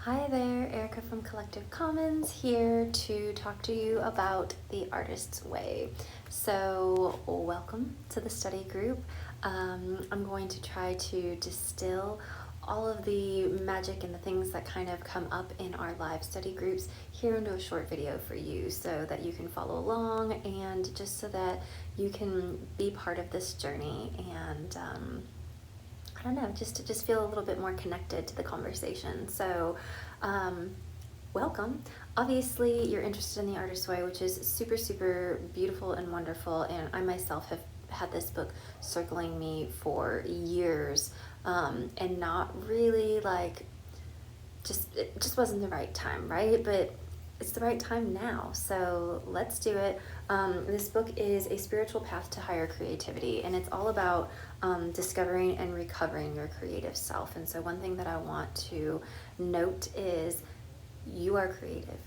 Hi there, Erica from Collective Commons here to talk to you about the artist's way. So welcome to the study group. I'm going to try to distill all of the magic and the things that kind of come up in our live study groups here into a short video for you so that you can follow along and just so that you can be part of this journey and I don't know, just to feel a little bit more connected to the conversation. So, welcome. Obviously, you're interested in the artist's way, which is super, super beautiful and wonderful. And I myself have had this book circling me for years, and not really it just wasn't the right time, right? But it's the right time now, so let's do it. This book is A Spiritual Path to Higher Creativity, and it's all about discovering and recovering your creative self. And so one thing that I want to note is you are creative.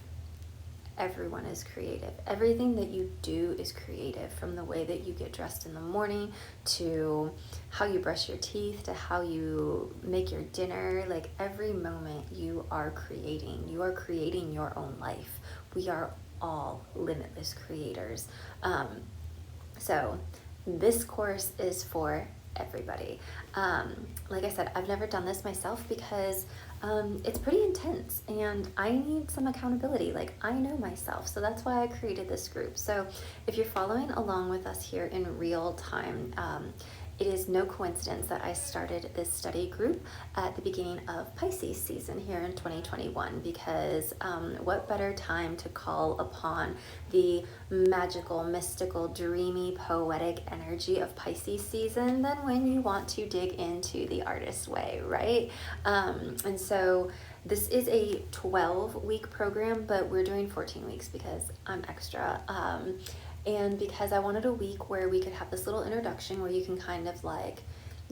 Everyone is creative. Everything that you do is creative, from the way that you get dressed in the morning to how you brush your teeth to how you make your dinner. Like every moment you are creating. You are creating your own life. We are all limitless creators. So this course is for everybody. Like I said, I've never done this myself because it's pretty intense and I need some accountability. Like I know myself, so that's why I created this group. So if you're following along with us here in real time, it is no coincidence that I started this study group at the beginning of Pisces season here in 2021, because what better time to call upon the magical, mystical, dreamy, poetic energy of Pisces season than when you want to dig into the artist's way, right? And so this is a 12-week program, but we're doing 14 weeks because I'm extra. And because I wanted a week where we could have this little introduction where you can kind of like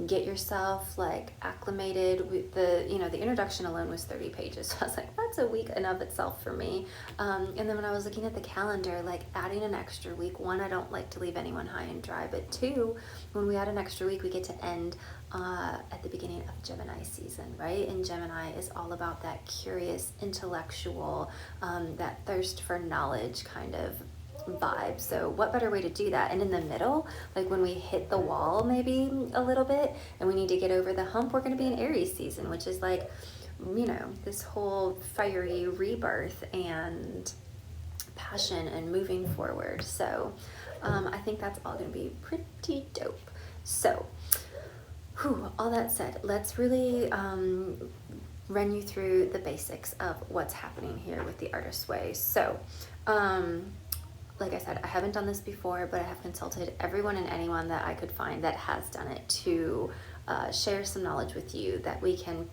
get yourself like acclimated with the introduction alone was 30 pages. So I was like, that's a week in of itself for me. And then when I was looking at the calendar, like adding an extra week, one, I don't like to leave anyone high and dry, but two, when we add an extra week, we get to end at the beginning of Gemini season, right? And Gemini is all about that curious, intellectual, that thirst for knowledge kind of vibe. So what better way to do that? And in the middle, like when we hit the wall maybe a little bit and we need to get over the hump, we're going to be in Aries season, which is like, this whole fiery rebirth and passion and moving forward. So I think that's all going to be pretty dope. So all that said, let's really run you through the basics of what's happening here with the artist's way. So like I said, I haven't done this before, but I have consulted everyone and anyone that I could find that has done it to share some knowledge with you that we can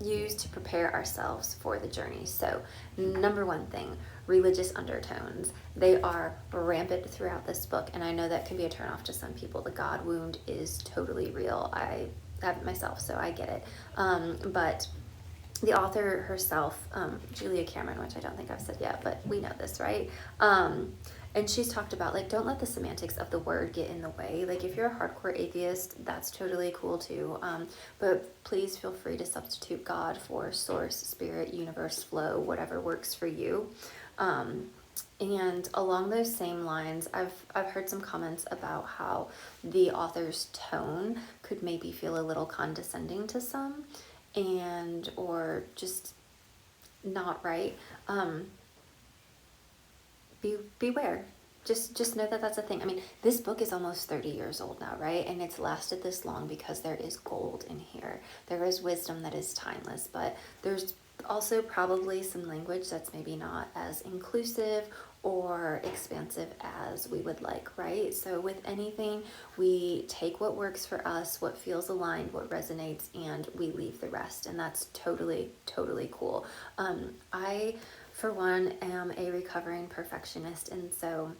use to prepare ourselves for the journey. So number one thing, religious undertones. They are rampant throughout this book, and I know that can be a turnoff to some people. The God wound is totally real. I have it myself, so I get it. But the author herself, Julia Cameron, which I don't think I've said yet, but we know this, right? And she's talked about, like, don't let the semantics of the word get in the way. Like, if you're a hardcore atheist, that's totally cool too. But please feel free to substitute God for source, spirit, universe, flow, whatever works for you. And along those same lines, I've heard some comments about how the author's tone could maybe feel a little condescending to some, or just not right. Beware. Just know that that's a thing. I mean, this book is almost 30 years old now, right? And it's lasted this long because there is gold in here. There is wisdom that is timeless, but there's also probably some language that's maybe not as inclusive or expansive as we would like, right? So with anything, we take what works for us, what feels aligned, what resonates, and we leave the rest. And that's totally, totally cool. I, for one, am a recovering perfectionist, and so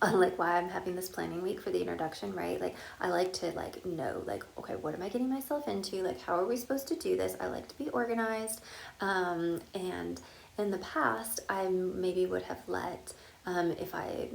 like why I'm having this planning week for the introduction, right? Like I like to know, okay, what am I getting myself into? Like, how are we supposed to do this? I like to be organized. And in the past, I maybe would have let, if I,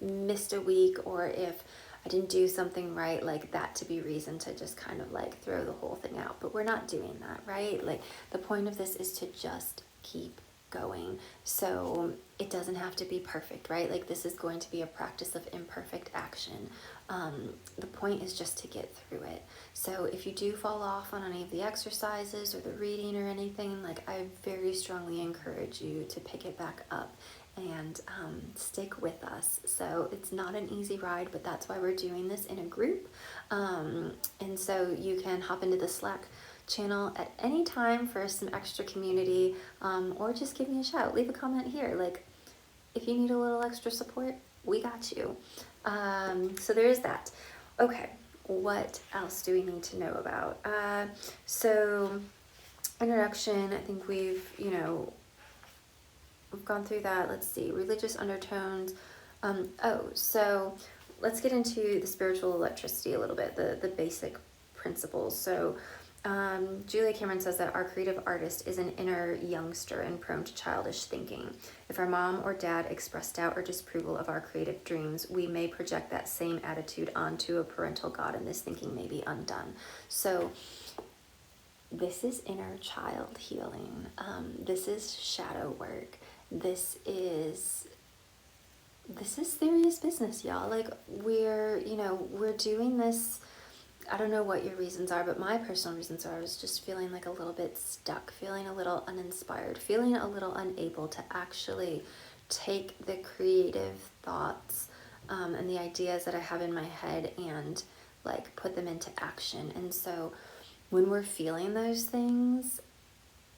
missed a week, or if I didn't do something right, like that to be reason to just kind of like throw the whole thing out. But we're not doing that, right? Like the point of this is to just keep going. So it doesn't have to be perfect, right? Like this is going to be a practice of imperfect action. The point is just to get through it. So if you do fall off on any of the exercises or the reading or anything, like I very strongly encourage you to pick it back up and stick with us. So it's not an easy ride, but that's why we're doing this in a group. And so you can hop into the Slack channel at any time for some extra community, or just give me a shout. Leave a comment here. Like if you need a little extra support, we got you. So there is that. Okay, what else do we need to know about? So introduction, I think we've gone through that. Let's see, religious undertones. So let's get into the spiritual electricity a little bit, the basic principles. So Julia Cameron says that our creative artist is an inner youngster and prone to childish thinking. If our mom or dad express doubt or disapproval of our creative dreams, we may project that same attitude onto a parental God, and this thinking may be undone. So this is inner child healing. This is shadow work. This is serious business, y'all. Like we're doing this. I don't know what your reasons are, but my personal reasons are I was just feeling like a little bit stuck, feeling a little uninspired, feeling a little unable to actually take the creative thoughts and the ideas that I have in my head and like put them into action. And so when we're feeling those things,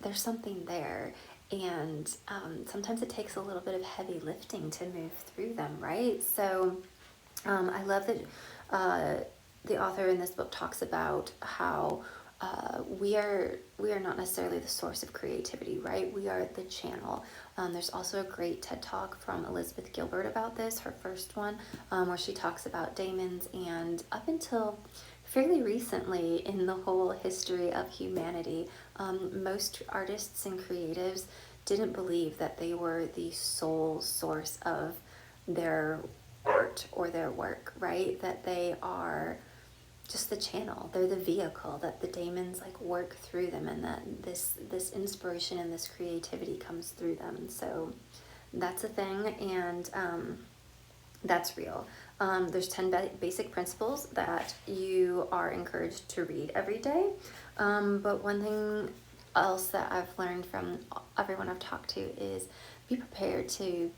there's something there. And sometimes it takes a little bit of heavy lifting to move through them, right? So I love that the author in this book talks about how we are not necessarily the source of creativity, right? We are the channel. There's also a great TED Talk from Elizabeth Gilbert about this, her first one, where she talks about daemons, and up until fairly recently in the whole history of humanity, most artists and creatives didn't believe that they were the sole source of their art or their work, right? That they are just the channel, they're the vehicle, that the daemons like work through them, and that this inspiration and this creativity comes through them. So that's a thing, and that's real. There's 10 basic principles that you are encouraged to read every day. But one thing else that I've learned from everyone I've talked to is be prepared to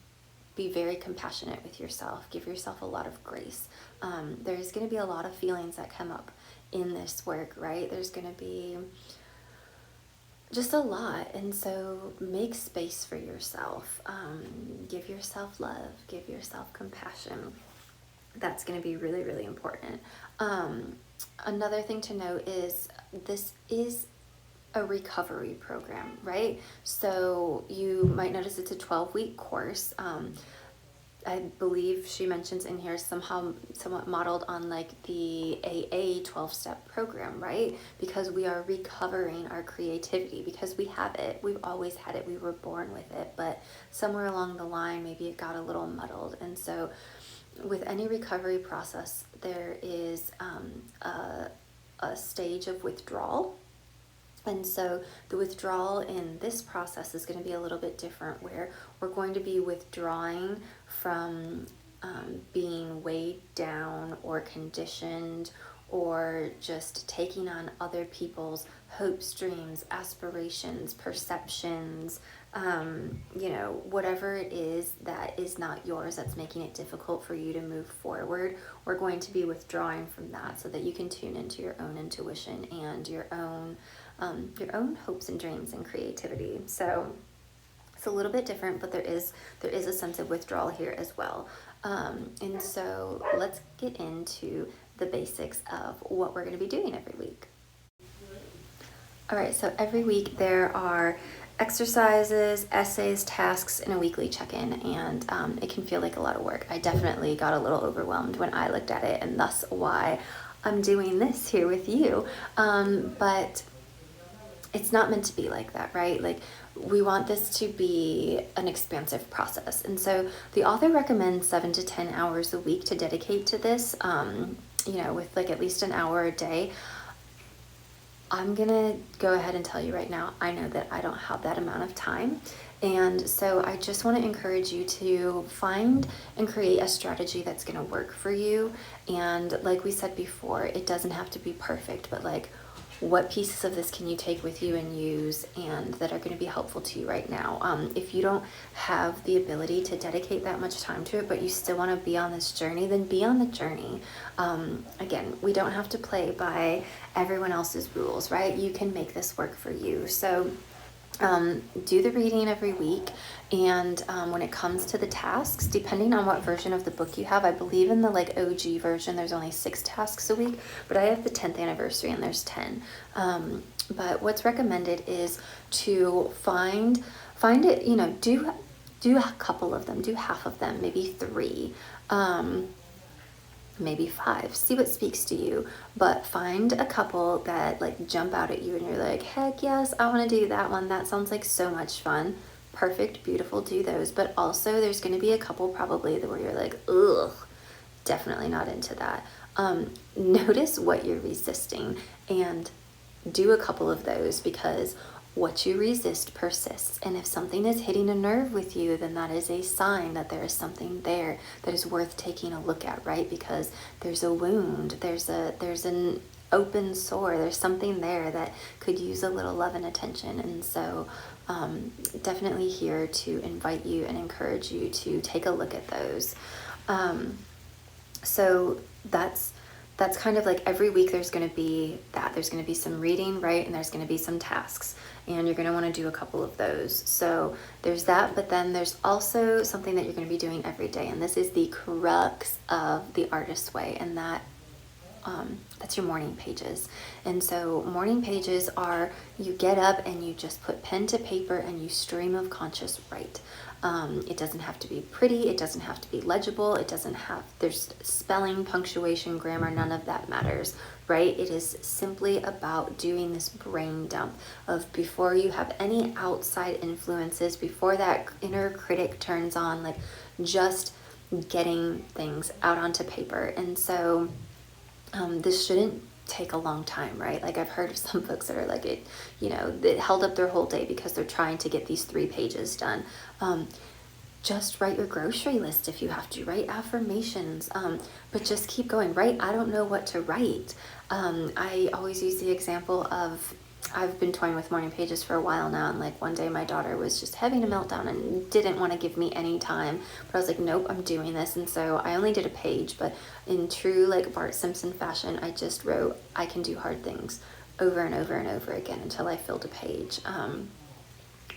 be very compassionate with yourself. Give yourself a lot of grace. There's going to be a lot of feelings that come up in this work, right? There's going to be just a lot. And so make space for yourself. Give yourself love. Give yourself compassion. That's going to be really, really important. Another thing to note is this is a recovery program, right? So you might notice it's a 12-week course. I believe she mentions in here somewhat modeled on like the AA 12-step program, right? Because we are recovering our creativity, because we have it. We've always had it. We were born with it, but somewhere along the line, maybe it got a little muddled. And so with any recovery process, there is a stage of withdrawal. And so the withdrawal in this process is going to be a little bit different, where we're going to be withdrawing from being weighed down or conditioned or just taking on other people's hopes, dreams, aspirations, perceptions, whatever it is that is not yours, that's making it difficult for you to move forward. We're going to be withdrawing from that so that you can tune into your own intuition and your own hopes and dreams and creativity. So it's a little bit different, but there is a sense of withdrawal here as well. And so let's get into the basics of what we're going to be doing every week. All right, so every week there are exercises, essays, tasks, and a weekly check-in, and it can feel like a lot of work. I definitely got a little overwhelmed when I looked at it, and thus why I'm doing this here with you. But it's not meant to be like that, right? Like, we want this to be an expansive process. And so the author recommends 7 to 10 hours a week to dedicate to this, with like at least an hour a day. I'm gonna go ahead and tell you right now, I know that I don't have that amount of time. And so I just want to encourage you to find and create a strategy that's going to work for you. And like we said before, it doesn't have to be perfect, but like, what pieces of this can you take with you and use and that are going to be helpful to you right now? If you don't have the ability to dedicate that much time to it, but you still want to be on this journey, then be on the journey. Again, we don't have to play by everyone else's rules, right? You can make this work for you. So do the reading every week. And when it comes to the tasks, depending on what version of the book you have, I believe in the like OG version, there's only 6 tasks a week, but I have the 10th anniversary and there's 10. But what's recommended is to find it, do a couple of them, do half of them, maybe 3. Maybe 5, see what speaks to you, but find a couple that like jump out at you and you're like, heck yes, I want to do that one. That sounds like so much fun. Perfect, beautiful, do those. But also there's going to be a couple probably where you're like, ugh, definitely not into that. Notice what you're resisting and do a couple of those, because what you resist persists. And if something is hitting a nerve with you, then that is a sign that there is something there that is worth taking a look at, right? Because there's a wound, there's an open sore, there's something there that could use a little love and attention. And so definitely here to invite you and encourage you to take a look at those. So that's kind of like every week there's going to be that. There's going to be some reading, right? And there's going to be some tasks. And you're going to want to do a couple of those. So there's that, but then there's also something that you're going to be doing every day. And this is the crux of the Artist's Way. And that's your morning pages. And so morning pages are, you get up and you just put pen to paper and you stream of conscious write. It doesn't have to be pretty. It doesn't have to be legible. There's spelling, punctuation, grammar, none of that matters, right? It is simply about doing this brain dump of, before you have any outside influences, before that inner critic turns on, like just getting things out onto paper. And so this shouldn't take a long time, right? Like, I've heard of some folks that are like, it held up their whole day because they're trying to get these 3 pages done. Just write your grocery list if you have to, write affirmations, but just keep going, right? I don't know what to write. I always use the example of, I've been toying with morning pages for a while now, and like one day my daughter was just having a meltdown and didn't want to give me any time, but I was like, nope, I'm doing this. And so I only did a page, but in true like Bart Simpson fashion, I just wrote, I can do hard things, over and over and over again until I filled a page.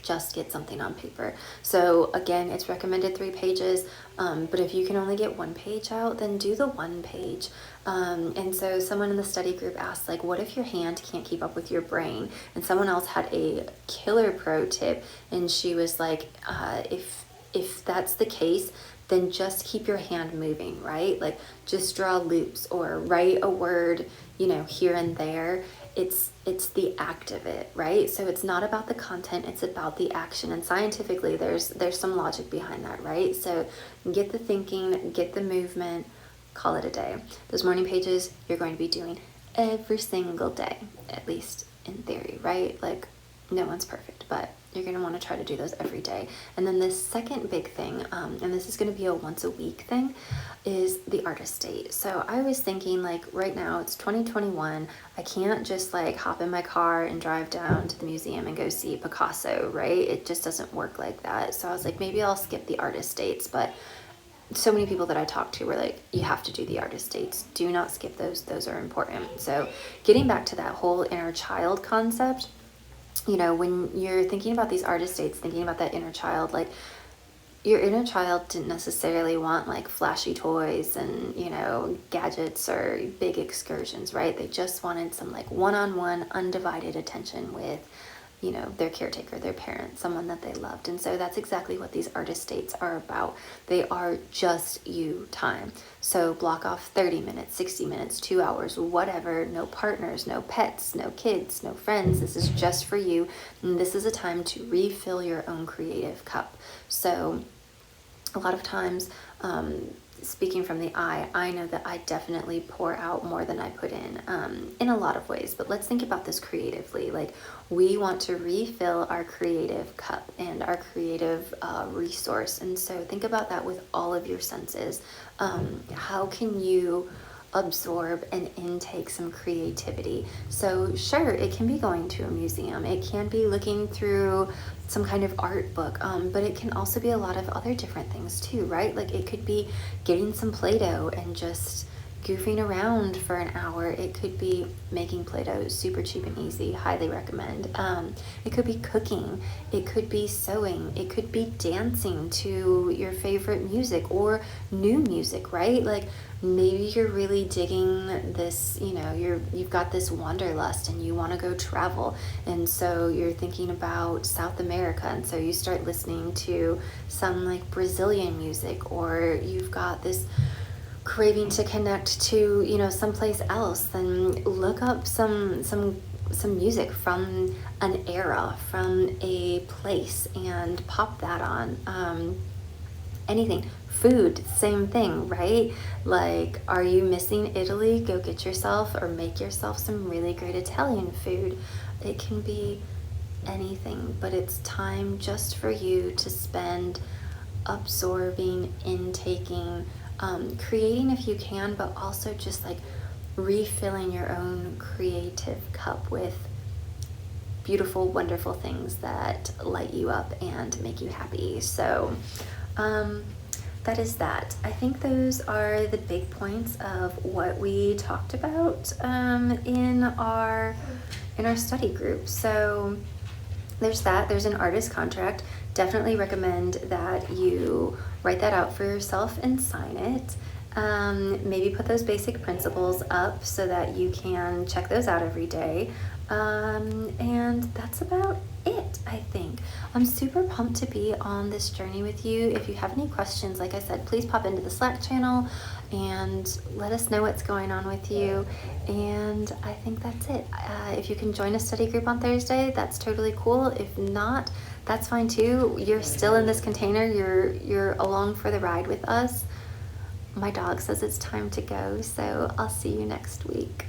Just get something on paper. So again, it's recommended 3 pages, but if you can only get 1 page out, then do the 1 page. And so someone in the study group asked, like, what if your hand can't keep up with your brain? And someone else had a killer pro tip, and she was like, if that's the case, then just keep your hand moving, right? Like, just draw loops or write a word, here and there. It's the act of it, right? So it's not about the content, it's about the action. And scientifically, there's some logic behind that, right? So get the thinking, get the movement, call it a day. Those morning pages you're going to be doing every single day, at least in theory, right? Like, no one's perfect, but you're going to want to try to do those every day. And then the second big thing, and this is going to be a once a week thing, is the artist date. So I was thinking, like, right now it's 2021. I can't just like hop in my car and drive down to the museum and go see Picasso, right? It just doesn't work like that. So I was like, maybe I'll skip the artist dates, but so many people that I talked to were like, you have to do the artist dates. Do not skip those. Those are important. So getting back to that whole inner child concept, when you're thinking about these artist dates, thinking about that inner child, like, your inner child didn't necessarily want like flashy toys and, gadgets or big excursions, right? They just wanted some like one-on-one undivided attention with you know, their caretaker, their parent, someone that they loved. And so that's exactly what these artist dates are about. They are just you time. So block off 30 minutes, 60 minutes, 2 hours, whatever. No partners, no pets, no kids, no friends. This is just for you. And this is a time to refill your own creative cup. So a lot of times, speaking from the I know that I definitely pour out more than I put in a lot of ways. But let's think about this creatively. Like, we want to refill our creative cup and our creative resource. And so think about that with all of your senses. How can you absorb and intake some creativity? So sure, it can be going to a museum, it can be looking through some kind of art book, but it can also be a lot of other different things too, right? Like, it could be getting some Play-Doh and just goofing around for an hour. It could be making Play-Doh, super cheap and easy, highly recommend. It could be cooking, it could be sewing, it could be dancing to your favorite music or new music, right? Like, maybe you're really digging this, you know, you've got this wanderlust and you want to go travel, and so you're thinking about South America, and so you start listening to some like Brazilian music, or you've got this craving to connect to, you know, someplace else. Then look up some music from an era, from a place, and pop that on. Anything. Food, same thing, right? Like, are you missing Italy? Go get yourself or make yourself some really great Italian food. It can be anything, but it's time just for you to spend absorbing, intaking, creating if you can, but also just like refilling your own creative cup with beautiful, wonderful things that light you up and make you happy. So that is that. I think those are the big points of what we talked about in our study group. So there's that. There's an artist contract. Definitely recommend that you write that out for yourself and sign it. Maybe put those basic principles up so that you can check those out every day. And that's about it, I think. I'm super pumped to be on this journey with you. If you have any questions, like I said, please pop into the Slack channel and let us know what's going on with you. And I think that's it. If you can join a study group on Thursday, that's totally cool. If not, that's fine too. You're still in this container. You're along for the ride with us. My dog says it's time to go, so I'll see you next week.